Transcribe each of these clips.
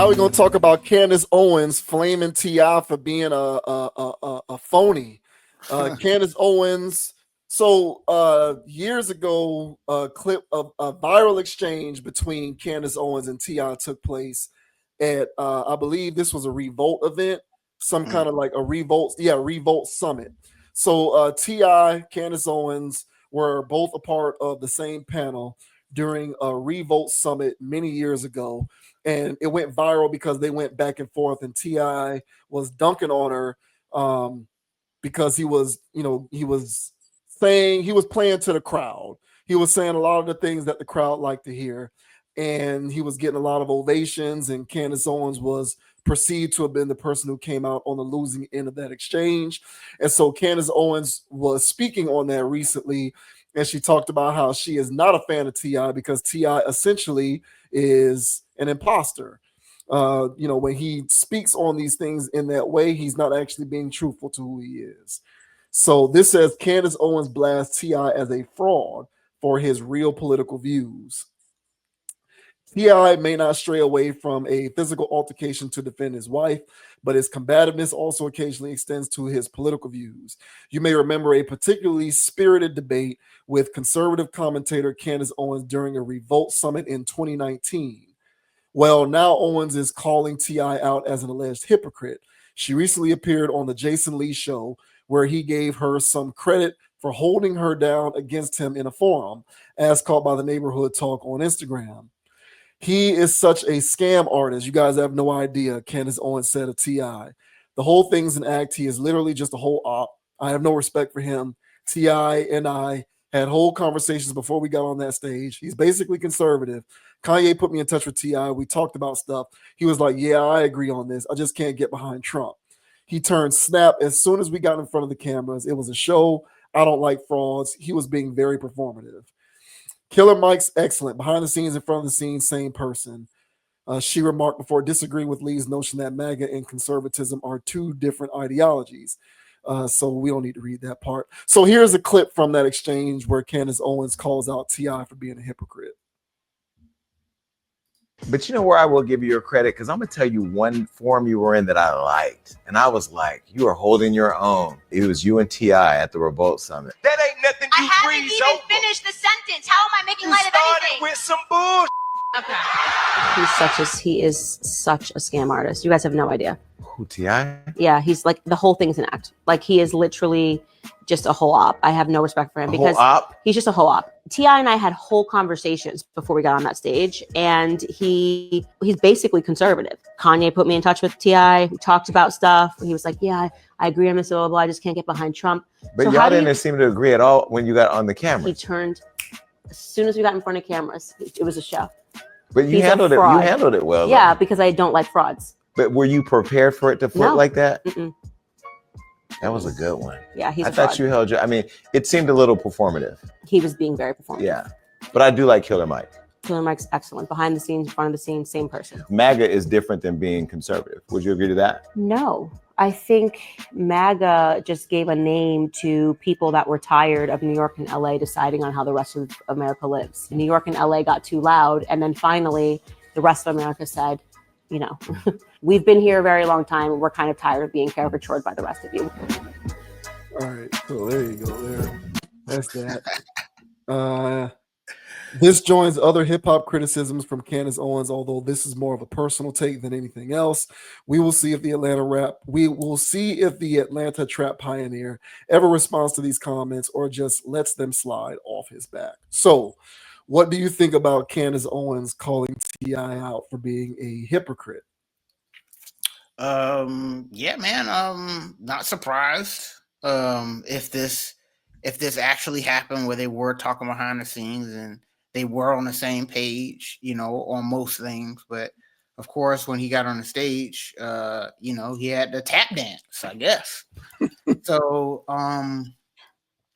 Now we're gonna talk about Candace Owens flaming Ti for being a phony. Candace Owens. So years ago, a clip of a viral exchange between Candace Owens and Ti took place at I believe this was a Revolt event, some kind of like a Revolt Summit. So Ti, Candace Owens were both a part of the same panel during a Revolt Summit many years ago, and it went viral because they went back and forth, and Ti was dunking on her because he was, he was saying, he was playing to the crowd. He was saying a lot of the things that the crowd liked to hear, and he was getting a lot of ovations. And Candace Owens was perceived to have been the person who came out on the losing end of that exchange. And so Candace Owens was speaking on that recently, and she talked about how she is not a fan of Ti because Ti essentially is an imposter. When he speaks on these things in that way, he's not actually being truthful to who he is. So this says Candace Owens blasts Ti as a fraud for his real political views. Ti may not stray away from a physical altercation to defend his wife, but his combativeness also occasionally extends to his political views. You may remember a particularly spirited debate with conservative commentator Candace Owens during a Revolt Summit in 2019. Well, now Owens is calling Ti out as an alleged hypocrite. She recently appeared on the Jason Lee show, where he gave her some credit for holding her down against him in a forum, as called by the Neighborhood Talk on Instagram. He is such a scam artist. You guys have no idea, Candace Owens said of Ti. The whole thing's an act. He is literally just a whole op. I have no respect for him. Ti and I had whole conversations before we got on that stage. He's basically conservative. Kanye put me in touch with Ti. We talked about stuff. He was like, yeah, I agree on this. I just can't get behind Trump. He turned snap as soon as we got in front of the cameras. It was a show. I don't like frauds. He was being very performative. Killer Mike's excellent. Behind the scenes, in front of the scenes, same person. She remarked before disagreeing with Lee's notion that MAGA and conservatism are two different ideologies. So we don't need to read that part. So here's a clip from that exchange where Candace Owens calls out Ti for being a hypocrite. But you know where I will give you your credit? Because I'm going to tell you one forum you were in that I liked. And I was like, you are holding your own. It was you and T.I. at the Revolt Summit. That ain't nothing you I haven't breeze even over. finished the sentence. How am I making You light of started anything? with some bullshit. Okay. He is such a scam artist. You guys have no idea. Who, T.I.? Yeah, he's like, the whole thing's an act. Like, he is literally just a whole op. I have no respect for him because he's just a whole op. T.I. and I had whole conversations before we got on that stage, and he's basically conservative. Kanye put me in touch with T.I. We talked about stuff. He was like, yeah, I agree on this, blah, blah, blah. I just can't get behind Trump. But So y'all didn't seem to agree at all when you got on the camera. He turned, as soon as we got in front of cameras, it was a show. But you handled it. You handled it well. Yeah, though. because I don't like frauds. But were you prepared for it to flip like that? Mm-mm. That was a good one. Yeah, he's I a thought fraud. you held your. I mean, it seemed a little performative. He was being very performative. Yeah, but I do like Killer Mike. Killer Mike's excellent. Behind the scenes, in front of the scenes, same person. MAGA is different than being conservative. Would you agree to that? No, I think MAGA just gave a name to people that were tired of New York and LA deciding on how the rest of America lives. New York and LA got too loud, and then finally the rest of America said, you know, we've been here a very long time, and we're kind of tired of being caricatured by the rest of you. All right, cool. There you go. There, that's that. This joins other hip hop criticisms from Candace Owens, although this is more of a personal take than anything else. We will see if the Atlanta trap pioneer ever responds to these comments or just lets them slide off his back. So, what do you think about Candace Owens calling T.I. out for being a hypocrite? Yeah, man. Not surprised. If this actually happened where they were talking behind the scenes and they were on the same page, you know, on most things. But of course, when he got on the stage, you know, he had the tap dance, I guess. So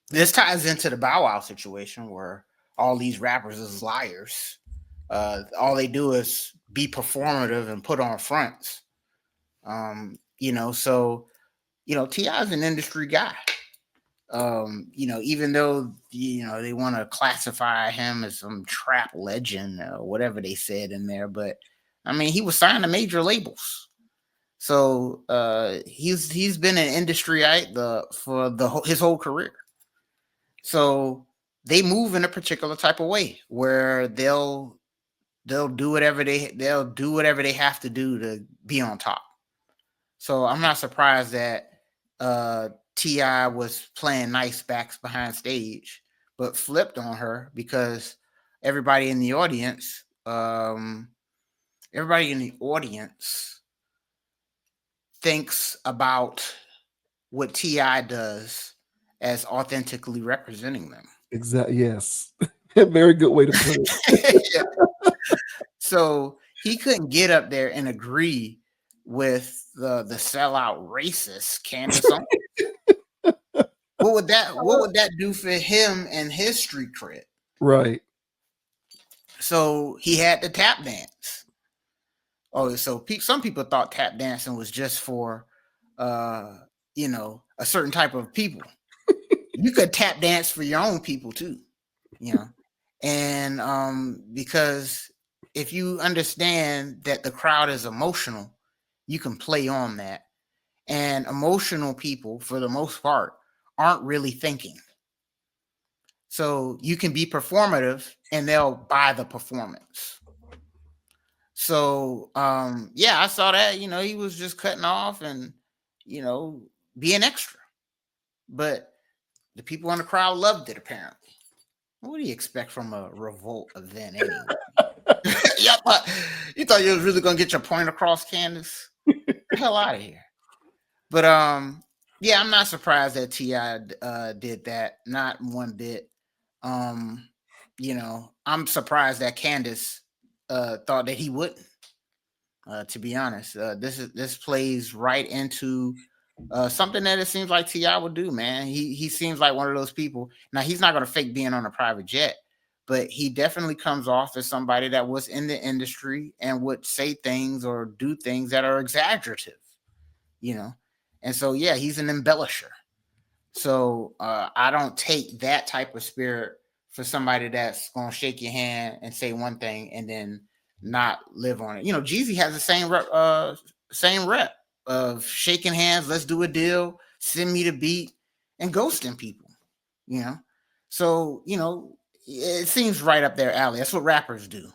this ties into the Bow Wow situation where all these rappers is liars. All they do is be performative and put on fronts. You know, so, you know, T.I. is an industry guy. You know, even though, you know, they want to classify him as some trap legend or whatever they said in there, but I mean, he was signed to major labels. So he's been an industryite his whole career. So they move in a particular type of way where they'll do whatever they have to do to be on top. So I'm not surprised that T.I. was playing nice backs behind stage, but flipped on her because everybody in the audience thinks about what T.I. does as authentically representing them. Exactly. Yes. Very good way to put it. Yeah. So he couldn't get up there and agree with the sellout racist Candace Owens. What would that do for him and his street cred? Right. So he had to tap dance. Oh, so some people thought tap dancing was just for a certain type of people. You could tap dance for your own people too, and because if you understand that the crowd is emotional, you can play on that. And emotional people, for the most part, aren't really thinking. So you can be performative and they'll buy the performance. So I saw that, he was just cutting off and, being extra. But the people in the crowd loved it, apparently. What do you expect from a Revolt event anyway? You thought you was really gonna get your point across, Candace? Get the hell out of here. But I'm not surprised that T.I. did that. Not one bit. I'm surprised that Candace thought that he wouldn't. To be honest, this plays right into something that it seems like T.I. would do, man. He seems like one of those people. Now, he's not going to fake being on a private jet, but he definitely comes off as somebody that was in the industry and would say things or do things that are exaggerative, And so, yeah, he's an embellisher. So I don't take that type of spirit for somebody that's going to shake your hand and say one thing and then not live on it. Jeezy has the same rep of shaking hands, let's do a deal, send me the beat, and ghosting people, So, it seems right up their alley. That's what rappers do.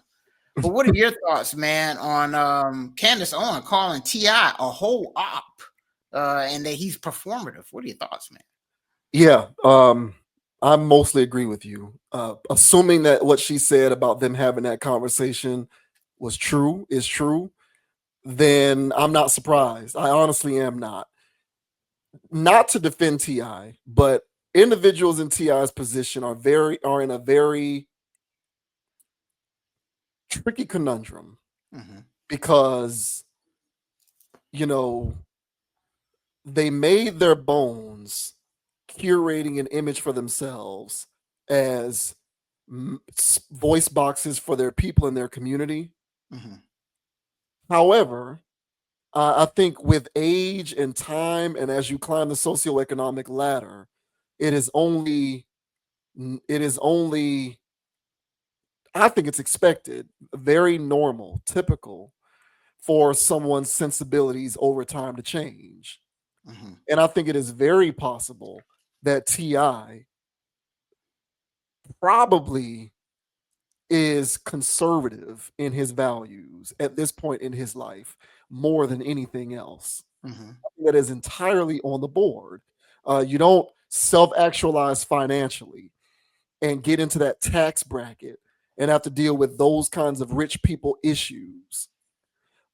But what are your thoughts, man, on Candace Owens calling T.I. a whole op and that he's performative? What are your thoughts, man? Yeah, I mostly agree with you. Assuming that what she said about them having that conversation is true, then I'm not surprised. I honestly am not. Not to defend T.I., but individuals in T.I.'s position are in a very tricky conundrum because they made their bones curating an image for themselves as voice boxes for their people in their community. However, I think with age and time, and as you climb the socioeconomic ladder, it is only, I think it's expected, very normal, typical for someone's sensibilities over time to change. And I think it is very possible that T.I. probably is conservative in his values at this point in his life more than anything else. That is entirely on the board. You don't self-actualize financially and get into that tax bracket and have to deal with those kinds of rich people issues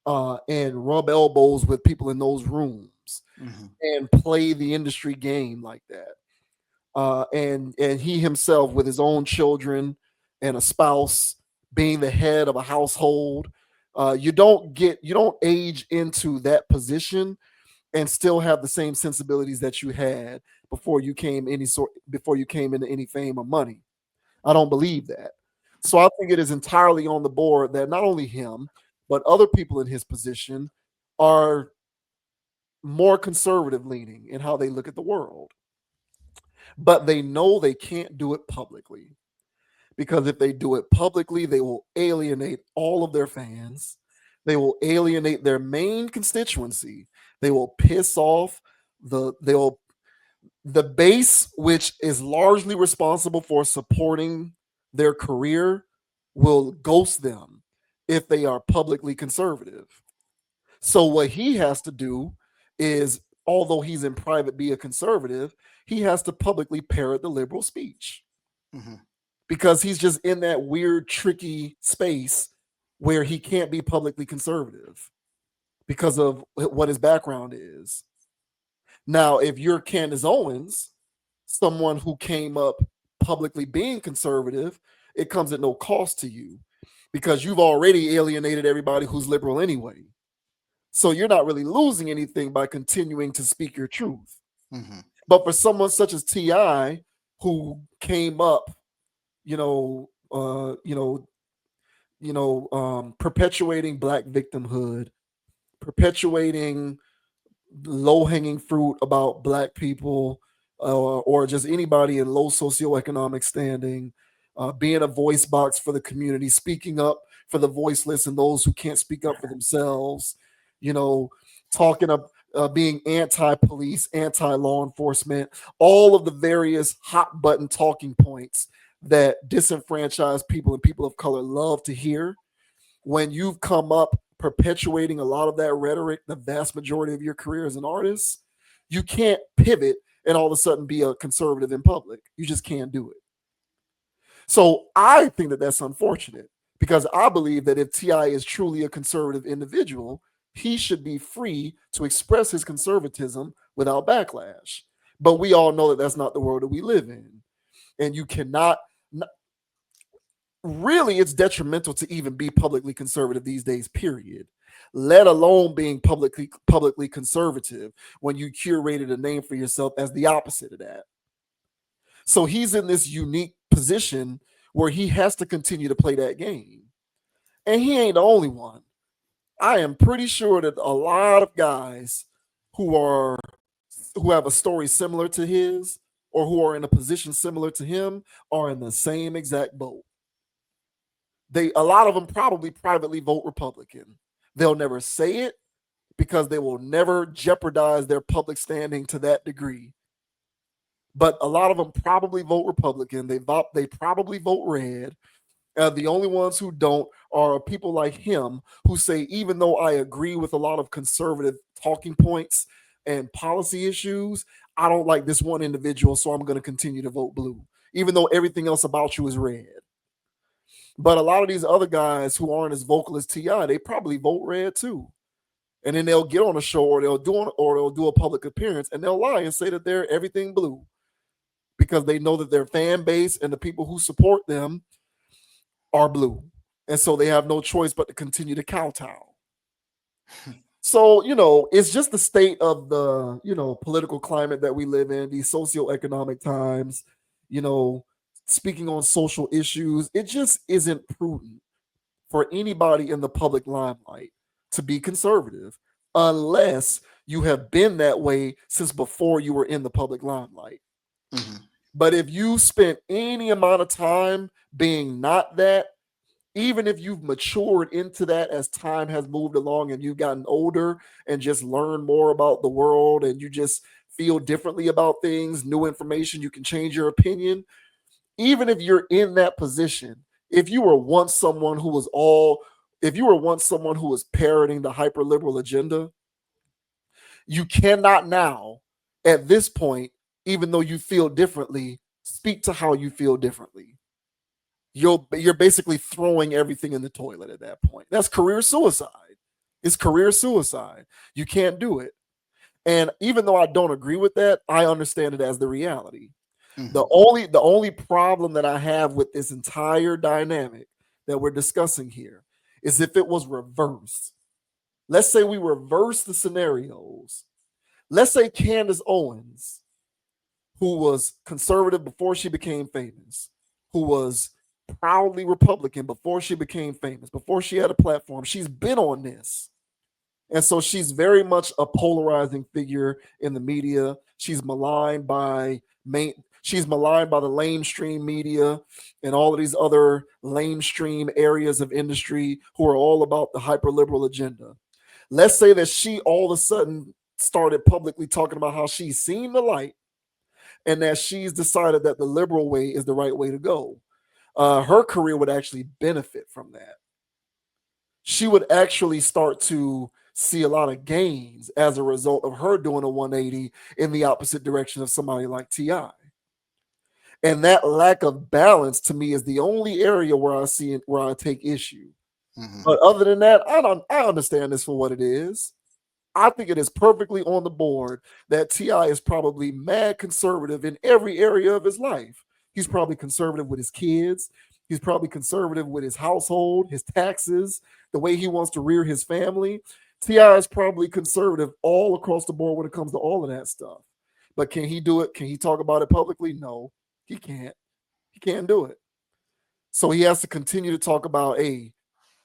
and rub elbows with people in those rooms and play the industry game like that. And he himself, with his own children and a spouse, being the head of a household, you don't age into that position and still have the same sensibilities that you had before you came into any fame or money. I don't believe that. So I think it is entirely on the board that not only him, but other people in his position are more conservative leaning in how they look at the world. But they know they can't do it publicly, because if they do it publicly, they will alienate all of their fans. They will alienate their main constituency. They will piss off the base, which is largely responsible for supporting their career, will ghost them if they are publicly conservative. So what he has to do is, although he's in private be a conservative, he has to publicly parrot the liberal speech. Mm-hmm. Because he's just in that weird, tricky space where he can't be publicly conservative because of what his background is. Now, if you're Candace Owens, someone who came up publicly being conservative, it comes at no cost to you because you've already alienated everybody who's liberal anyway. So you're not really losing anything by continuing to speak your truth. Mm-hmm. But for someone such as T.I., who came up, perpetuating Black victimhood, perpetuating low-hanging fruit about Black people, or just anybody in low socioeconomic standing, being a voice box for the community, speaking up for the voiceless and those who can't speak up for themselves, talking up, being anti-police, anti-law enforcement, all of the various hot button talking points that disenfranchised people and people of color love to hear. When you've come up perpetuating a lot of that rhetoric, the vast majority of your career as an artist, you can't pivot and all of a sudden be a conservative in public. You just can't do it. So I think that that's unfortunate, because I believe that if T.I. is truly a conservative individual, he should be free to express his conservatism without backlash. But we all know that that's not the world that we live in. And you cannot, really, it's detrimental to even be publicly conservative these days, period. Let alone being publicly conservative when you curated a name for yourself as the opposite of that. So he's in this unique position where he has to continue to play that game. And he ain't the only one. I am pretty sure that a lot of guys who have a story similar to his, or who are in a position similar to him, are in the same exact boat. A lot of them probably privately vote Republican. They'll never say it because they will never jeopardize their public standing to that degree. But a lot of them probably vote Republican. They probably vote red. The only ones who don't are people like him, who say, even though I agree with a lot of conservative talking points and policy issues, I don't like this one individual, so I'm going to continue to vote blue, even though everything else about you is red. But a lot of these other guys who aren't as vocal as T.I., they probably vote red too. And then they'll get on a show, or they'll do a public appearance, and they'll lie and say that they're everything blue, because they know that their fan base and the people who support them are blue. And so they have no choice but to continue to kowtow. So, it's just the state of the, political climate that we live in, these socioeconomic times, speaking on social issues. It just isn't prudent for anybody in the public limelight to be conservative unless you have been that way since before you were in the public limelight. Mm-hmm. But if you spent any amount of time being not that, even if you've matured into that as time has moved along and you've gotten older and just learned more about the world and you just feel differently about things, new information, you can change your opinion. Even if you're in that position, if you were once someone who was parroting the hyper-liberal agenda, you cannot now, at this point, even though you feel differently, speak to how you feel differently. You're basically throwing everything in the toilet at that point. That's career suicide. It's career suicide. You can't do it. And even though I don't agree with that, I understand it as the reality. Mm-hmm. The only problem that I have with this entire dynamic that we're discussing here is if it was reversed. Let's say we reverse the scenarios. Let's say Candace Owens, who was conservative before she became famous, who was proudly Republican before she became famous, before she had a platform. She's been on this. And so she's very much a polarizing figure in the media. She's maligned by She's maligned by the lamestream media and all of these other lamestream areas of industry who are all about the hyperliberal agenda. Let's say that she all of a sudden started publicly talking about how she's seen the light and that she's decided that the liberal way is the right way to go. Her career would actually benefit from that. She would actually start to see a lot of gains as a result of her doing a 180 in the opposite direction of somebody like T.I. And that lack of balance to me is the only area where I see it, where I take issue. But other than that, I understand this for what it is. I think it is perfectly on the board that T.I. is probably mad conservative in every area of his life. He's probably conservative with his kids. He's probably conservative with his household, his taxes, the way he wants to rear his family. T.I. is probably conservative all across the board when it comes to all of that stuff. But can he do it? Can he talk about it publicly? No, he can't. He can't do it. So he has to continue to talk about, you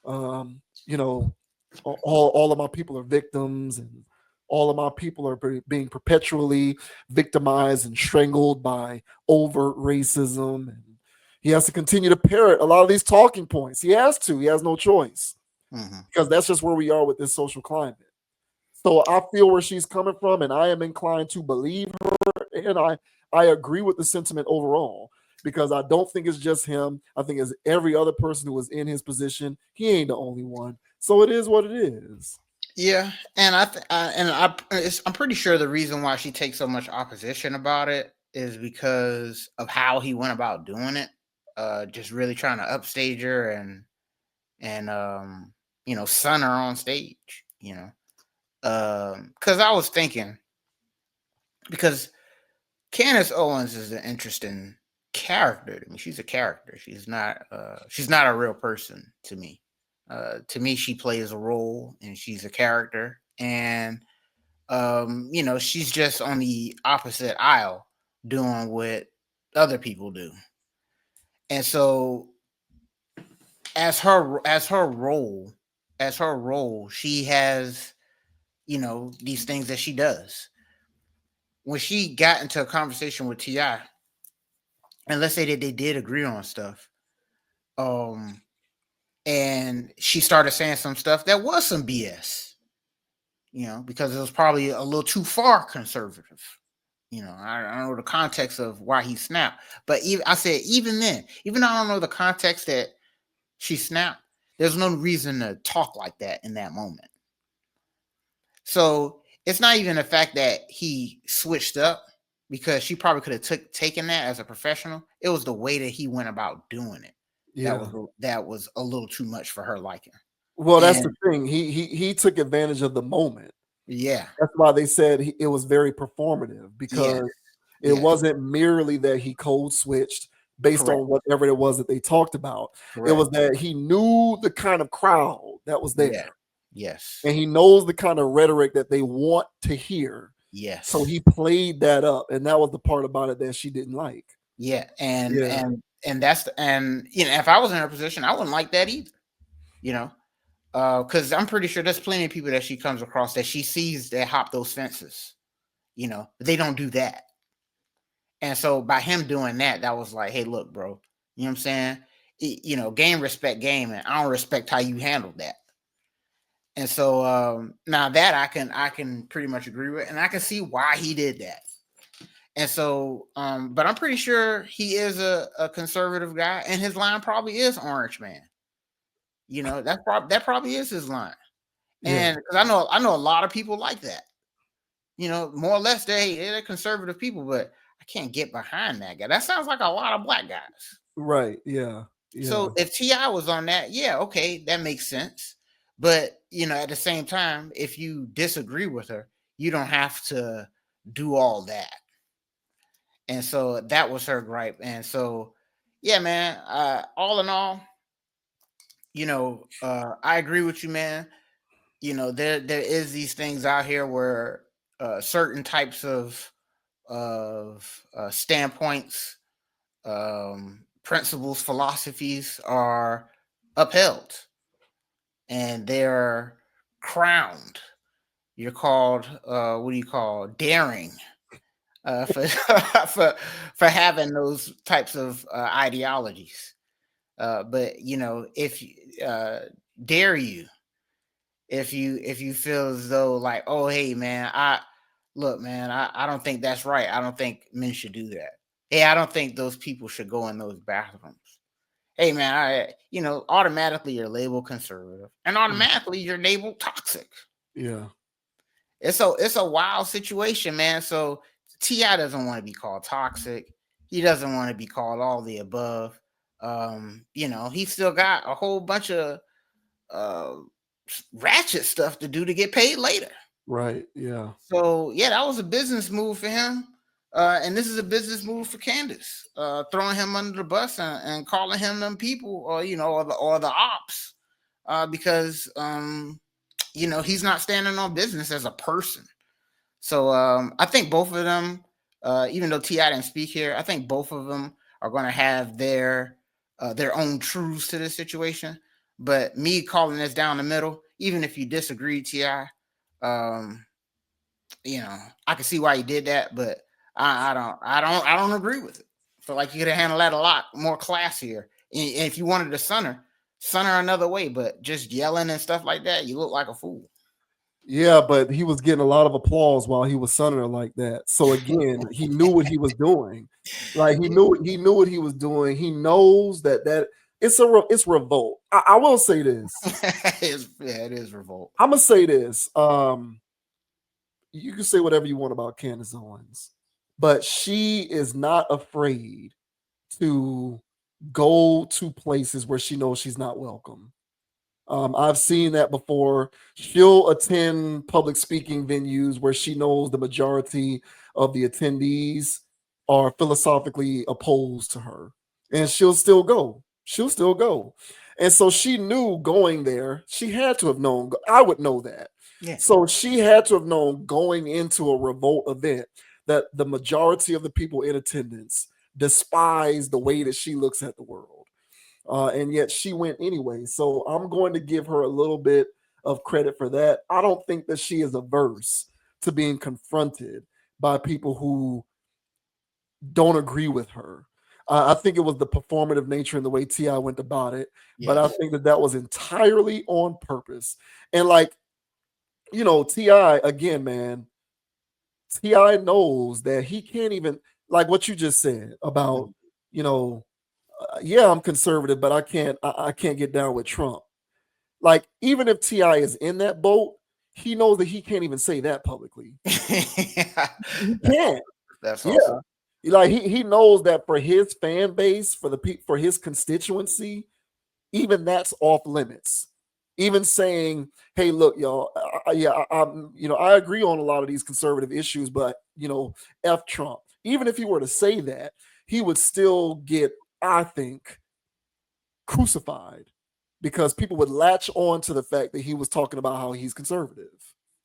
know, all of my people are victims, and all of my people are being perpetually victimized and strangled by overt racism. And he has to continue to parrot a lot of these talking points. He has to. He has no choice because that's just where we are with this social climate. So I feel where she's coming from, and I am inclined to believe her, and I agree with the sentiment overall, because I don't think it's just him. I think it's every other person who was in his position. He ain't the only one. So it is what it is. Yeah, and I'm pretty sure the reason why she takes so much opposition about it is because of how he went about doing it. Just really trying to upstage her and sun her on stage. Because I was thinking, because Candace Owens is an interesting character to me. She's a character. She's not a real person to me. To me, she plays a role and she's a character. And she's just on the opposite aisle doing what other people do. And so as her role, she has, these things that she does. When she got into a conversation with T.I., and let's say that they did agree on stuff, and she started saying some stuff that was some BS, because it was probably a little too far conservative. I don't know the context of why he snapped, but even then, even though I don't know the context that she snapped, there's no reason to talk like that in that moment. So it's not even the fact that he switched up, because she probably could have taken that as a professional. It was the way that he went about doing it. Yeah. That was a little too much for her liking. Well, that's the thing. He took advantage of the moment. Yeah. That's why they said it was very performative, because it wasn't merely that he code switched based on whatever it was that they talked about. Correct. It was that he knew the kind of crowd that was there. Yeah. Yes. And he knows the kind of rhetoric that they want to hear. Yes. So he played that up, and that was the part about it that she didn't like. Yeah. And if I was in her position, I wouldn't like that either. Because I'm pretty sure there's plenty of people that she comes across that she sees that hop those fences. They don't do that. And so by him doing that, that was like, hey, look, bro, you know what I'm saying? Game respect game, and I don't respect how you handled that. And so now that I can pretty much agree with, and I can see why he did that. And so, but I'm pretty sure he is a conservative guy, and his line probably is Orange Man. That probably is his line. And because I know a lot of people like that. More or less they're conservative people, but I can't get behind that guy. That sounds like a lot of black guys. Right. Yeah. So if T.I. was on that, okay, that makes sense. But at the same time, if you disagree with her, you don't have to do all that. And so that was her gripe. And so, yeah, man, all in all, I agree with you, man. There is these things out here where certain types of standpoints, principles, philosophies are upheld, and they're crowned. You're called daring. for for having those types of ideologies. But if dare you, if you feel as though like, oh hey man, I don't think that's right. I don't think men should do that. Hey, I don't think those people should go in those bathrooms. Hey man, automatically you're labeled conservative, and automatically you're labeled toxic. Yeah. It's a wild situation, man. So T.I. doesn't want to be called toxic. He doesn't want to be called all the above. He's still got a whole bunch of ratchet stuff to do to get paid later. Right. Yeah. So yeah, that was a business move for him. And this is a business move for Candace, throwing him under the bus and calling him them people, or the ops, because he's not standing on business as a person. So I think both of them, even though T.I. didn't speak here, I think both of them are going to have their own truths to this situation. But me calling this down the middle, even if you disagree, T.I., I can see why you did that, but I don't agree with it. I feel like you could have handled that a lot more classier. And if you wanted to sun her another way, but just yelling and stuff like that, you look like a fool. Yeah, but he was getting a lot of applause while he was sunning her like that. So again, he knew what he was doing. Like he knew what he was doing. He knows that it's revolt. I will say this. It is revolt. I'm gonna say this. You can say whatever you want about Candace Owens, but she is not afraid to go to places where she knows she's not welcome. I've seen that before. She'll attend public speaking venues where she knows the majority of the attendees are philosophically opposed to her, and she'll still go. She'll still go. And so she knew going there, she had to have known. I would know that. Yeah. So she had to have known going into a revolt event that the majority of the people in attendance despise the way that she looks at the world. And yet she went anyway. So I'm going to give her a little bit of credit for that. I don't think that she is averse to being confronted by people who don't agree with her. I think it was the performative nature and the way T.I. went about it. Yes. But I think that was entirely on purpose. And like, T.I., again, man, T.I. knows that he can't even, like what you just said about, yeah, I'm conservative, but I can't get down with Trump. Like, even if T.I. is in that boat, he knows that he can't even say that publicly. He can't. That's awesome. Yeah. Like he knows that for his fan base, for his constituency, even that's off limits. Even saying, "Hey, look, y'all, I agree on a lot of these conservative issues, but F Trump." Even if he were to say that, he would still get, I think, crucified because people would latch on to the fact that he was talking about how he's conservative.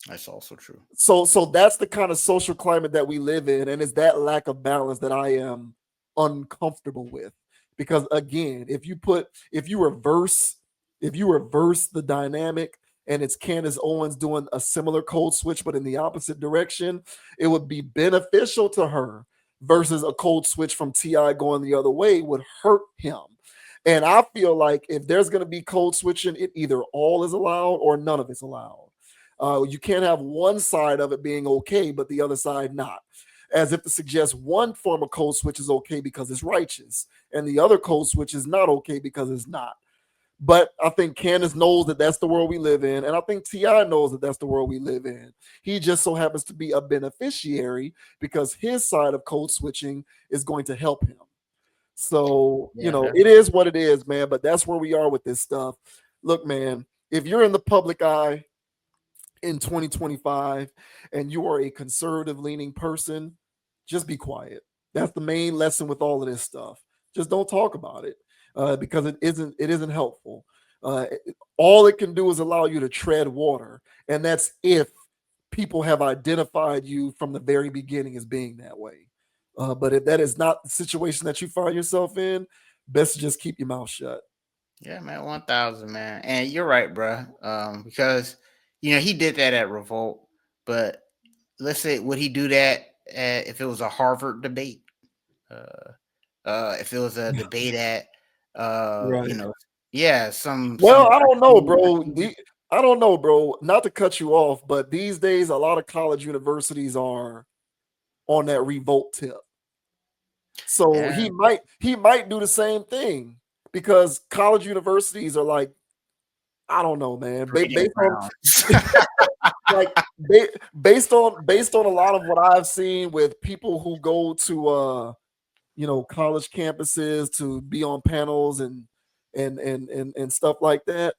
That's also true. So that's the kind of social climate that we live in, and it's that lack of balance that I am uncomfortable with. Because again, if you reverse the dynamic and it's Candace Owens doing a similar code switch but in the opposite direction, it would be beneficial to her versus a code switch from T.I. going the other way would hurt him. And I feel like if there's going to be code switching, it either all is allowed or none of it's allowed. You can't have one side of it being okay, but the other side not. As if to suggest one form of code switch is okay because it's righteous, and the other code switch is not okay because it's not. But I think Candace knows that that's the world we live in, and I think T.I. knows that that's the world we live in. He just so happens to be a beneficiary because his side of code switching is going to help him. So, it is what it is, man, but that's where we are with this stuff. Look, man, if you're in the public eye in 2025 and you are a conservative leaning person, just be quiet. That's the main lesson with all of this stuff. Just don't talk about it because it isn't helpful. All it can do is allow you to tread water, and that's if people have identified you from the very beginning as being that way. But if that is not the situation that you find yourself in, best to just keep your mouth shut. Yeah, man, 1,000, man. And you're right, bro. Because, he did that at Revolt. But let's say, would he do that if it was a Harvard debate, if it was a debate at Right. you know, yeah, some. Well, I don't know, bro. I don't know, bro. Not to cut you off, but these days a lot of college universities are on that revolt tip. So Yeah. he might do the same thing because college universities are like, I don't know, man. Breeding Based on grounds. like based on a lot of what I've seen with people who go to college campuses to be on panels and stuff like that.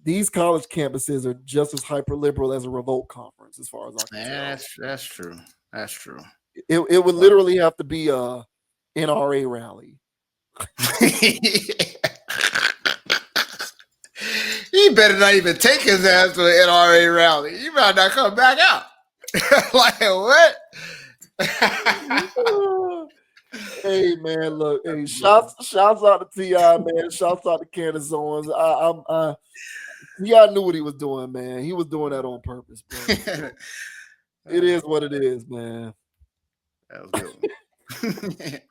These college campuses are just as hyper liberal as a revolt conference, as far as I can tell. That's true. That's true. It would literally have to be a NRA rally. He better not even take his ass to an NRA rally. He might not come back out. Like what? Hey man, look, hey, shouts out to T.I., man. Shouts out to Candace Owens. T.I. knew what he was doing, man. He was doing that on purpose, bro. It is what it is, man. That was good.